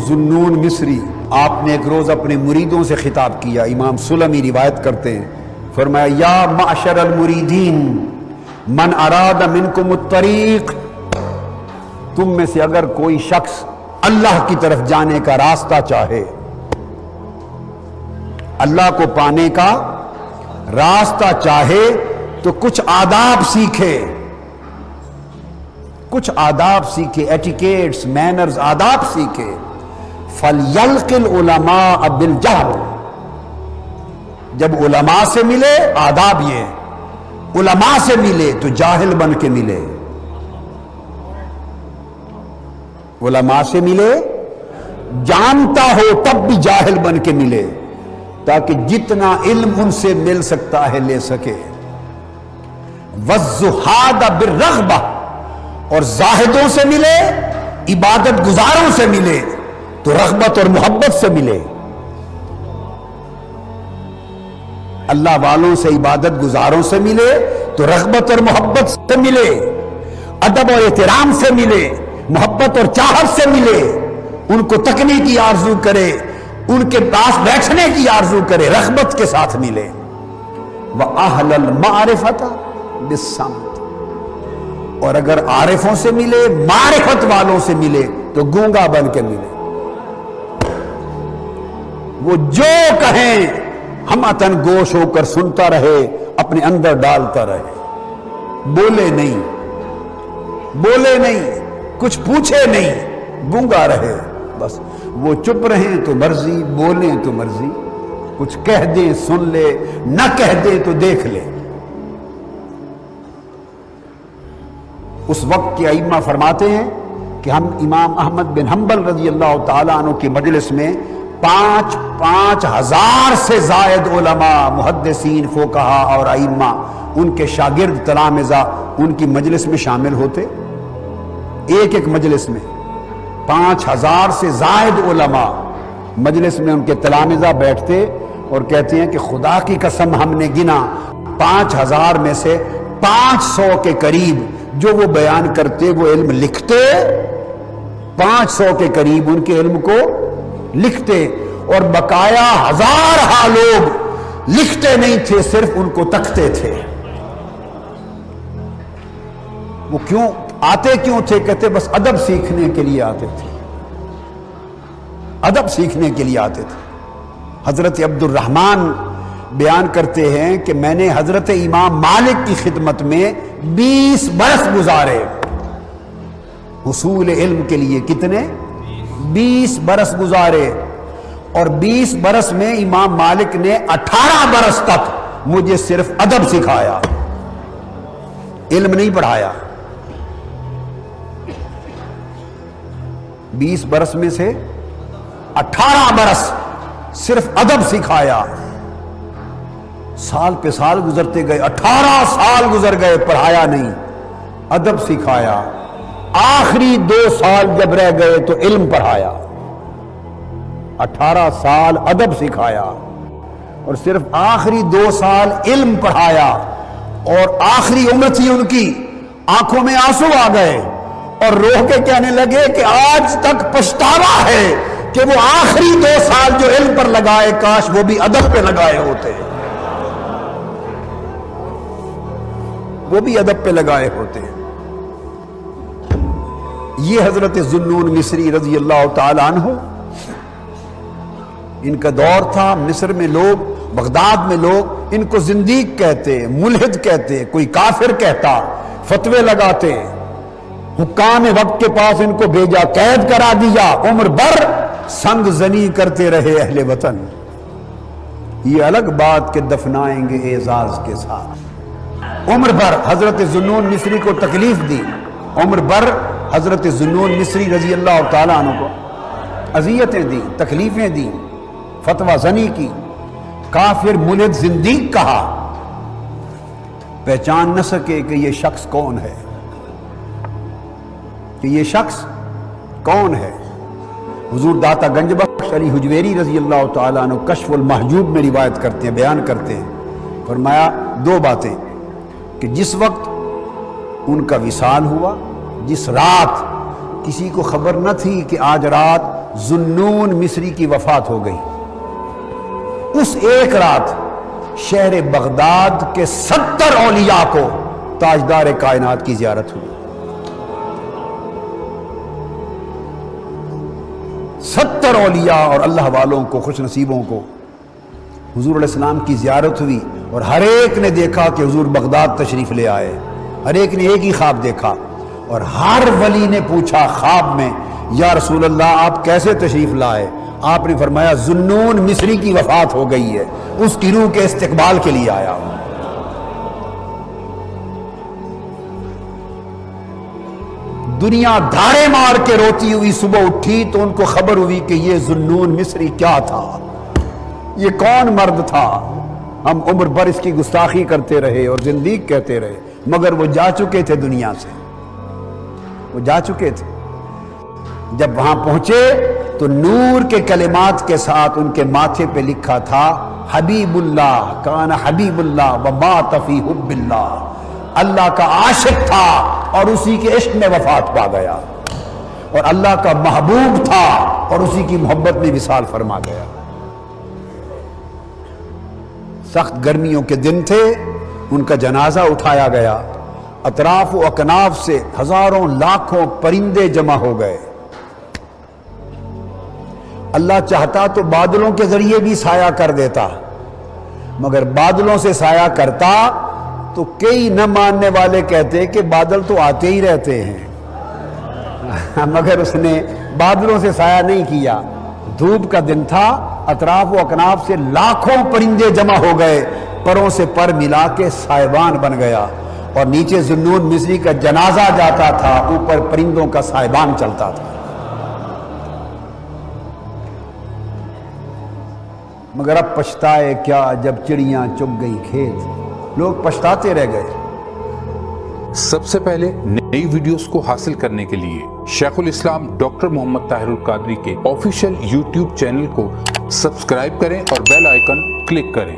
ذُنُّون مصری، آپ نے ایک روز اپنے مریدوں سے خطاب کیا، امام سلمی روایت کرتے ہیں، فرمایا یا معشر المریدین من اراد منکم الطریق، تم میں سے اگر کوئی شخص اللہ کی طرف جانے کا راستہ چاہے، اللہ کو پانے کا راستہ چاہے تو کچھ آداب سیکھے، کچھ آداب سیکھے، ایٹیکیٹس، مینرز، آداب سیکھے۔ فَلْيَلْقِ الْعُلَمَاءَ بِالْجَهْرِ، جب علماء سے ملے، آداب یہ علماء سے ملے تو جاہل بن کے ملے، علماء سے ملے جانتا ہو تب بھی جاہل بن کے ملے، تاکہ جتنا علم ان سے مل سکتا ہے لے سکے۔ وَالزُّهَادَ بِالرَّغْبَةِ، اور زاہدوں سے ملے، عبادت گزاروں سے ملے تو رغبت اور محبت سے ملے، اللہ والوں سے، عبادت گزاروں سے ملے تو رغبت اور محبت سے ملے، ادب اور احترام سے ملے، محبت اور چاہت سے ملے، ان کو تکنے کی آرزو کرے، ان کے پاس بیٹھنے کی آرزو کرے، رغبت کے ساتھ ملے۔ وَأَهْلَ الْمَعْرِفَةَ بِالصَّمْتِ، اور اگر عارفوں سے ملے، معرفت والوں سے ملے تو گونگا بن کے ملے، وہ جو کہیں ہم اتن گوش ہو کر سنتا رہے، اپنے اندر ڈالتا رہے، بولے نہیں، بولے نہیں، کچھ پوچھے نہیں، گونگا رہے، بس وہ چپ رہیں تو مرضی، بولیں تو مرضی، کچھ کہہ دیں سن لے، نہ کہہ دیں تو دیکھ لے۔ اس وقت کے ائمہ فرماتے ہیں کہ ہم امام احمد بن حنبل رضی اللہ تعالیٰ عنہ کی مجلس میں 5,000 سے زائد علماء، محدثین، فقہاء اور ائمہ، ان کے شاگرد، تلامذہ ان کی مجلس میں شامل ہوتے، ایک ایک مجلس میں 5,000 سے زائد علماء مجلس میں ان کے تلامذہ بیٹھتے اور کہتے ہیں کہ خدا کی قسم ہم نے گنا 5,000 میں سے 500 کے قریب جو وہ بیان کرتے وہ علم لکھتے، 500 کے قریب ان کے علم کو لکھتے، اور بقایا ہزارہا لوگ لکھتے نہیں تھے، صرف ان کو تکتے تھے۔ وہ کیوں آتے کیوں تھے؟ کہتے بس ادب سیکھنے کے لیے آتے تھے، ادب سیکھنے کے لیے آتے تھے۔ حضرت عبد الرحمن بیان کرتے ہیں کہ میں نے حضرت امام مالک کی خدمت میں 20 برس گزارے حصول علم کے لیے، کتنے؟ 20 برس گزارے، اور 20 برس میں امام مالک نے 18 برس تک مجھے صرف ادب سکھایا، علم نہیں پڑھایا۔ 20 برس میں سے 18 برس صرف ادب سکھایا، سال پہ سال گزرتے گئے، 18 سال گزر گئے، پڑھایا نہیں، ادب سکھایا، آخری 2 سال جب رہ گئے تو علم پڑھایا، 18 سال ادب سکھایا اور صرف آخری 2 سال علم پڑھایا، اور آخری عمر تھی ان کی، آنکھوں میں آنسو آ گئے اور رو کے کہنے لگے کہ آج تک پچھتاوا ہے کہ وہ آخری 2 سال جو علم پر لگائے کاش وہ بھی ادب پہ لگائے ہوتے، وہ بھی ادب پہ لگائے ہوتے۔ یہ حضرت ذُنُّون مصری رضی اللہ تعالیٰ عنہ، ان کا دور تھا، مصر میں لوگ، بغداد میں لوگ ان کو زندیق کہتے، ملحد کہتے، کوئی کافر کہتا، فتوے لگاتے، حکام وقت کے پاس ان کو بھیجا، قید کرا دیا، عمر بھر سنگ زنی کرتے رہے اہل وطن۔ یہ الگ بات کہ دفنائیں گے اعزاز کے ساتھ، عمر بھر حضرت ذُنُّون مصری کو تکلیف دی، عمر بھر حضرت ذُنُّون مصری رضی اللہ تعالیٰ عنہ کو اذیتیں دی، تکلیفیں دی، فتوہ زنی کی، کافر، ملحد، زندیق کہا، پہچان نہ سکے کہ یہ شخص کون ہے، کہ یہ شخص کون ہے۔ حضور داتا گنج بخش علی حجویری رضی اللہ تعالیٰ عنہ کشف المحجوب میں روایت کرتے ہیں، بیان کرتے ہیں، فرمایا 2 باتیں، کہ جس وقت ان کا وصال ہوا، جس رات کسی کو خبر نہ تھی کہ آج رات ذوالنون مصری کی وفات ہو گئی۔ اس ایک رات شہر بغداد کے 70 اولیاء کو تاجدار کائنات کی زیارت ہوئی۔ 70 اولیاء اور اللہ والوں کو، خوش نصیبوں کو حضور علیہ السلام کی زیارت ہوئی، اور ہر ایک نے دیکھا کہ حضور بغداد تشریف لے آئے۔ ہر ایک نے ایک ہی خواب دیکھا، اور ہر ولی نے پوچھا خواب میں، یا رسول اللہ آپ کیسے تشریف لائے؟ آپ نے فرمایا ذوالنون مصری کی وفات ہو گئی ہے، اس کی روح کے استقبال کے لیے آیا ہوں۔ دنیا دھاڑے مار کے روتی ہوئی صبح اٹھی تو ان کو خبر ہوئی کہ یہ ذوالنون مصری کیا تھا، یہ کون مرد تھا؟ ہم عمر بھر اس کی گستاخی کرتے رہے اور زندگی کہتے رہے، مگر وہ جا چکے تھے دنیا سے، وہ جا چکے تھے۔ جب وہاں پہنچے تو نور کے کلمات کے ساتھ ان کے ماتھے پہ لکھا تھا حبیب اللہ، کان حبیب اللہ ومات فی حب اللہ، اللہ کا عاشق تھا اور اسی کے عشق میں وفات پا گیا، اور اللہ کا محبوب تھا اور اسی کی محبت میں وصال فرما گیا۔ سخت گرمیوں کے دن تھے، ان کا جنازہ اٹھایا گیا، اطراف و اکناف سے ہزاروں لاکھوں پرندے جمع ہو گئے۔ اللہ چاہتا تو بادلوں کے ذریعے بھی سایہ کر دیتا، مگر بادلوں سے سایہ کرتا تو کئی نہ ماننے والے کہتے کہ بادل تو آتے ہی رہتے ہیں، مگر اس نے بادلوں سے سایہ نہیں کیا۔ دھوپ کا دن تھا، اطراف و اکناف سے لاکھوں پرندے جمع ہو گئے، پروں سے پر ملا کے سائبان بن گیا، اور نیچے ذوالنون مصری کا جنازہ جاتا تھا، اوپر پرندوں کا سائبان چلتا تھا۔ مگر اب پچھتائے کیا جب چڑیاں چگ گئی کھیت، لوگ پچھتاتے رہ گئے۔ سب سے پہلے نئی ویڈیوز کو حاصل کرنے کے لیے شیخ الاسلام ڈاکٹر محمد طاہر القادری کے آفیشیل یوٹیوب چینل کو سبسکرائب کریں اور بیل آئیکن کلک کریں۔